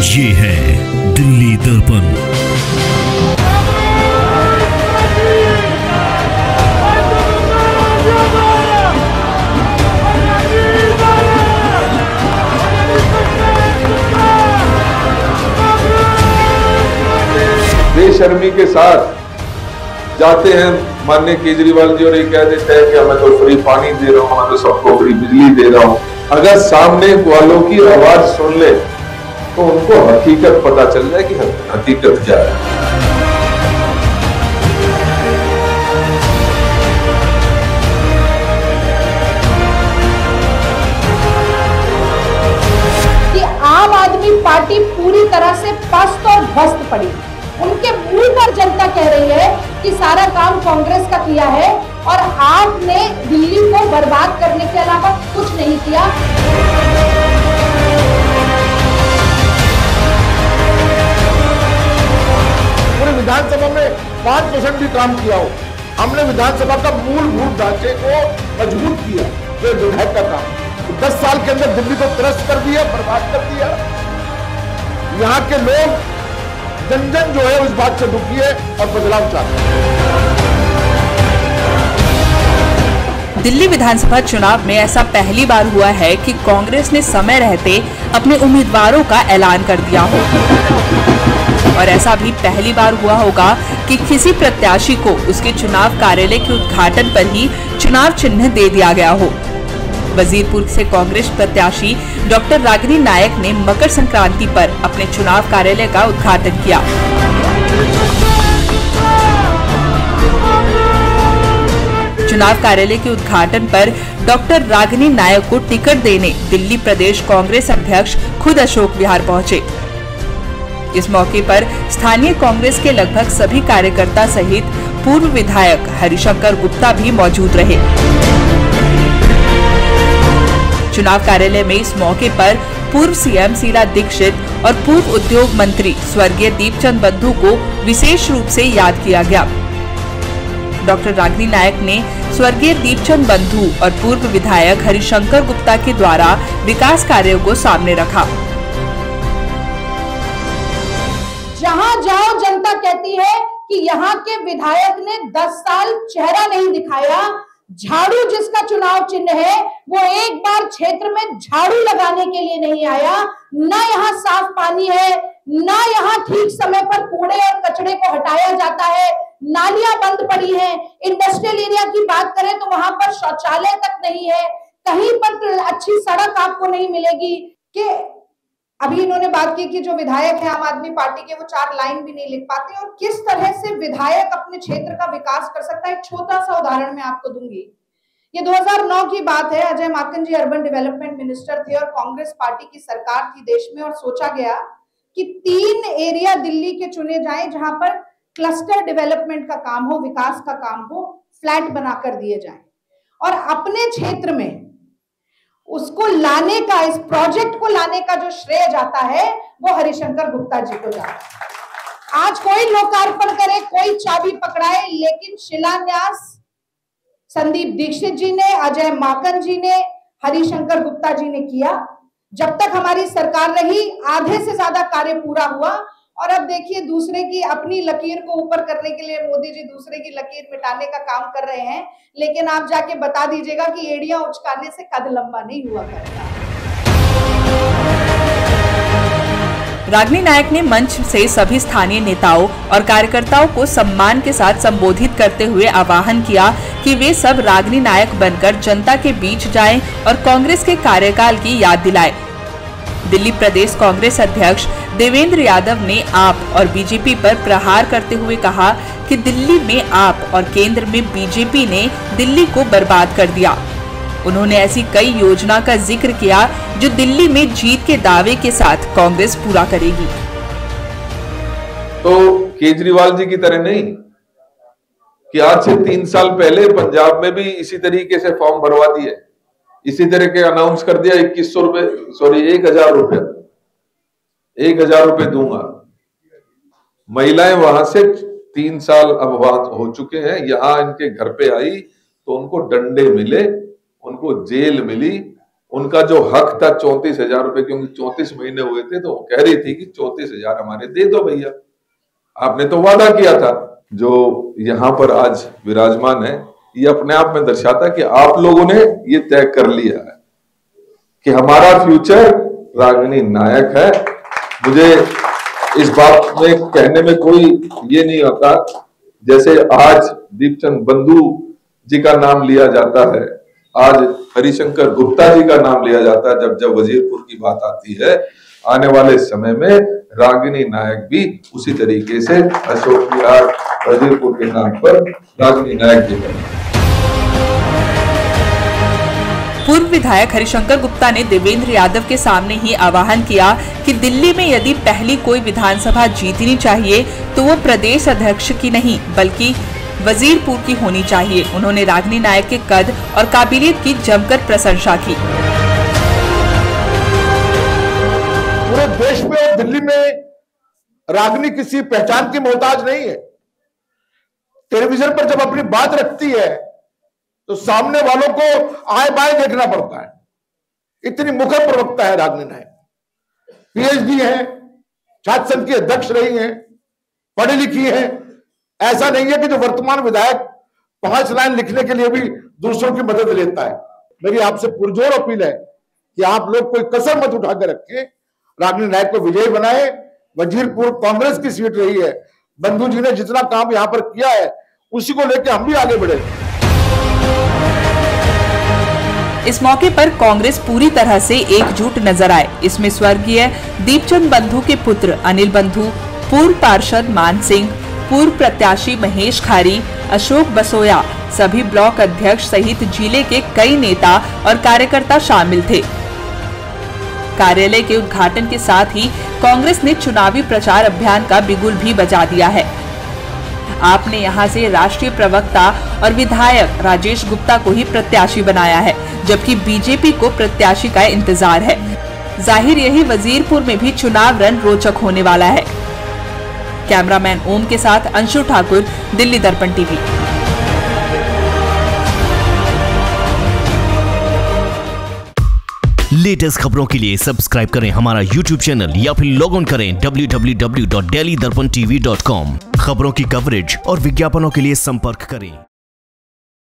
ये है दिल्ली दर्पण। बेशर्मी के साथ जाते हैं माननीय केजरीवाल जी और ये कह देते हैं कि मैं तो फ्री पानी दे रहा हूं, मैं तो सबको फ्री बिजली दे रहा हूं। अगर सामने वालों की आवाज सुन ले तो उनको हकीकत पता चल जाए कि हकीकत क्या है। कि आम आदमी पार्टी पूरी तरह से पस्त और ध्वस्त पड़ी। उनके मुंह पर जनता कह रही है कि सारा काम कांग्रेस का किया है और आपने दिल्ली को बर्बाद करने के अलावा कुछ नहीं किया। पूरे विधानसभा में 5% भी काम किया हो। हमने विधानसभा का मूलभूत ढांचे को मजबूत किया, ये विधायक का काम। 10 साल के अंदर दिल्ली को त्रस्त कर दिया, बर्बाद कर दिया। यहाँ के लोग जन जन जो है उस बात से दुखी है और बदलाव चाहते हैं। दिल्ली विधानसभा चुनाव में ऐसा पहली बार हुआ है कि कांग्रेस ने समय रहते अपने उम्मीदवारों का ऐलान कर दिया हो और ऐसा भी पहली बार हुआ होगा कि किसी प्रत्याशी को उसके चुनाव कार्यालय के उद्घाटन पर ही चुनाव चिन्ह दे दिया गया हो। वजीरपुर से कांग्रेस प्रत्याशी डॉक्टर रागिनी नायक ने मकर संक्रांति पर अपने चुनाव कार्यालय का उद्घाटन किया। चुनाव कार्यालय के उद्घाटन पर डॉक्टर रागिनी नायक को टिकट देने दिल्ली प्रदेश कांग्रेस अध्यक्ष खुद अशोक विहार पहुंचे। इस मौके पर स्थानीय कांग्रेस के लगभग सभी कार्यकर्ता सहित पूर्व विधायक हरिशंकर गुप्ता भी मौजूद रहे। चुनाव कार्यालय में इस मौके पर पूर्व सीएम शीला दीक्षित और पूर्व उद्योग मंत्री स्वर्गीय दीपचंद बंधु को विशेष रूप से याद किया गया। डॉक्टर रागिनी नायक ने स्वर्गीय दीपचंद बंधु और पूर्व विधायक हरिशंकर गुप्ता के द्वारा विकास कार्यों को सामने रखा। जहां जाओ जनता कहती है कि यहाँ के विधायक ने 10 साल चेहरा नहीं दिखाया। झाड़ू जिसका चुनाव चिन्ह है वो एक बार क्षेत्र में झाड़ू लगाने के लिए नहीं आया। ना यहाँ साफ पानी है, ना यहाँ ठीक समय पर कूड़े और कचरे को हटाया जाता है, नालियां बंद पड़ी हैं। इंडस्ट्रियल एरिया की बात करें तो वहां पर शौचालय तक नहीं है, कहीं पर अच्छी सड़क आपको नहीं मिलेगी। कि अभी इन्होंने बात की कि जो विधायक है आम आदमी पार्टी के वो 4 लाइन भी नहीं लिख पाते और किस तरह से विधायक अपने क्षेत्र का विकास कर सकता है। एक छोटा सा उदाहरण मैं आपको दूंगी। ये 2009 की बात है। अजय माकन जी अर्बन डेवलपमेंट मिनिस्टर थे और कांग्रेस पार्टी की सरकार थी देश में और सोचा गया कि 3 एरिया दिल्ली के चुने जाएं जहां पर क्लस्टर डेवलपमेंट का काम हो, विकास का काम हो, फ्लैट बनाकर दिए जाएं और अपने क्षेत्र में उसको लाने का, इस प्रोजेक्ट को लाने का जो श्रेय जाता है वो हरिशंकर गुप्ता जी को जाता है। आज कोई लोकार्पण करे, कोई चाबी पकड़ाए, लेकिन शिलान्यास संदीप दीक्षित जी ने, अजय माकन जी ने, हरिशंकर गुप्ता जी ने किया। जब तक हमारी सरकार रही आधे से ज्यादा कार्य पूरा हुआ और अब देखिए दूसरे की अपनी लकीर को ऊपर करने के लिए मोदी जी दूसरे की लकीर मिटाने का काम कर रहे हैं। लेकिन आप जाके बता दीजिएगा कि एड़ियां उचकाने से कद लंबा नहीं हुआ करता। रागिनी नायक ने मंच से सभी स्थानीय नेताओं और कार्यकर्ताओं को सम्मान के साथ संबोधित करते हुए आह्वान किया कि वे सब रागिनी नायक बनकर जनता के बीच जाएं और कांग्रेस के कार्यकाल की याद दिलाएं। दिल्ली प्रदेश कांग्रेस अध्यक्ष देवेंद्र यादव ने आप और बीजेपी पर प्रहार करते हुए कहा कि दिल्ली में आप और केंद्र में बीजेपी ने दिल्ली को बर्बाद कर दिया। उन्होंने ऐसी कई योजना का जिक्र किया जो दिल्ली में जीत के दावे के साथ कांग्रेस पूरा करेगी। तो केजरीवाल जी की तरह नहीं कि आज से 3 साल पहले पंजाब में भी इसी तरीके से फॉर्म भरवा दिए, इसी तरह के अनाउंस कर दिया 2100 रुपए, सॉरी 1000 रुपए, 1000 रुपए दूंगा। महिलाएं वहां से 3 साल अब बात हो चुके हैं, यहां इनके घर पे आई तो उनको डंडे मिले, उनको जेल मिली, उनका जो हक था 34,000 रुपए, क्योंकि 34 महीने हुए थे, तो वो कह रही थी कि 34,000 हमारे दे दो भैया, आपने तो वादा किया था। जो यहाँ पर आज विराजमान है, ये अपने आप में दर्शाता है कि आप लोगों ने ये तय कर लिया है कि हमारा फ्यूचर रागिनी नायक है। मुझे इस बात में कहने में कोई ये नहीं होता, जैसे आज दीपचंद बंधु जी का नाम लिया जाता है, आज हरिशंकर गुप्ता जी का नाम लिया जाता है, जब जब वजीरपुर की बात आती है, आने वाले समय में रागिनी नायक भी उसी तरीके से अशोक विहार वजीरपुर के नाम पर रागिनी नायक जी बने। पूर्व विधायक हरिशंकर गुप्ता ने देवेंद्र यादव के सामने ही आह्वान किया कि दिल्ली में यदि पहली कोई विधानसभा जीतनी चाहिए तो वो प्रदेश अध्यक्ष की नहीं बल्कि वजीरपुर की होनी चाहिए। उन्होंने रागिनी नायक के कद और काबिलियत की जमकर प्रशंसा की। पूरे देश में और दिल्ली में रागिनी किसी पहचान की मोहताज नहीं है। टेलीविजन पर जब अपनी बात रखती है तो सामने वालों को आए बाएं देखना पड़ता है, इतनी मुखर प्रवक्ता है रागिनी नायक। पीएचडी है, छात्र संघ की अध्यक्ष रही हैं, पढ़ी लिखी है। ऐसा नहीं है कि जो वर्तमान विधायक 5 लाइन लिखने के लिए भी दूसरों की मदद लेता है। मेरी आपसे पुरजोर अपील है कि आप लोग कोई कसर मत उठा कर रखें, रागिनी नायक को विजयी बनाए। वजीरपुर कांग्रेस की सीट रही है, बंधु जी ने जितना काम यहां पर किया है उसी को लेकर हम भी आगे बढ़े। इस मौके पर कांग्रेस पूरी तरह से एकजुट नजर आए। इसमें स्वर्गीय दीपचंद बंधु के पुत्र अनिल बंधु, पूर्व पार्षद मान सिंह, पूर्व प्रत्याशी महेश खारी, अशोक बसोया, सभी ब्लॉक अध्यक्ष सहित जिले के कई नेता और कार्यकर्ता शामिल थे। कार्यालय के उद्घाटन के साथ ही कांग्रेस ने चुनावी प्रचार अभियान का बिगुल भी बजा दिया है। आपने यहां से राष्ट्रीय प्रवक्ता और विधायक राजेश गुप्ता को ही प्रत्याशी बनाया है, जबकि बीजेपी को प्रत्याशी का इंतजार है। जाहिर यही वजीरपुर में भी चुनाव रण रोचक होने वाला है। कैमरामैन ओम के साथ अंशु ठाकुर, दिल्ली दर्पण टीवी। लेटेस्ट खबरों के लिए सब्सक्राइब करें हमारा YouTube चैनल या फिर लॉग ऑन करें www.delhidarpantv.com। खबरों की कवरेज और विज्ञापनों के लिए संपर्क करें।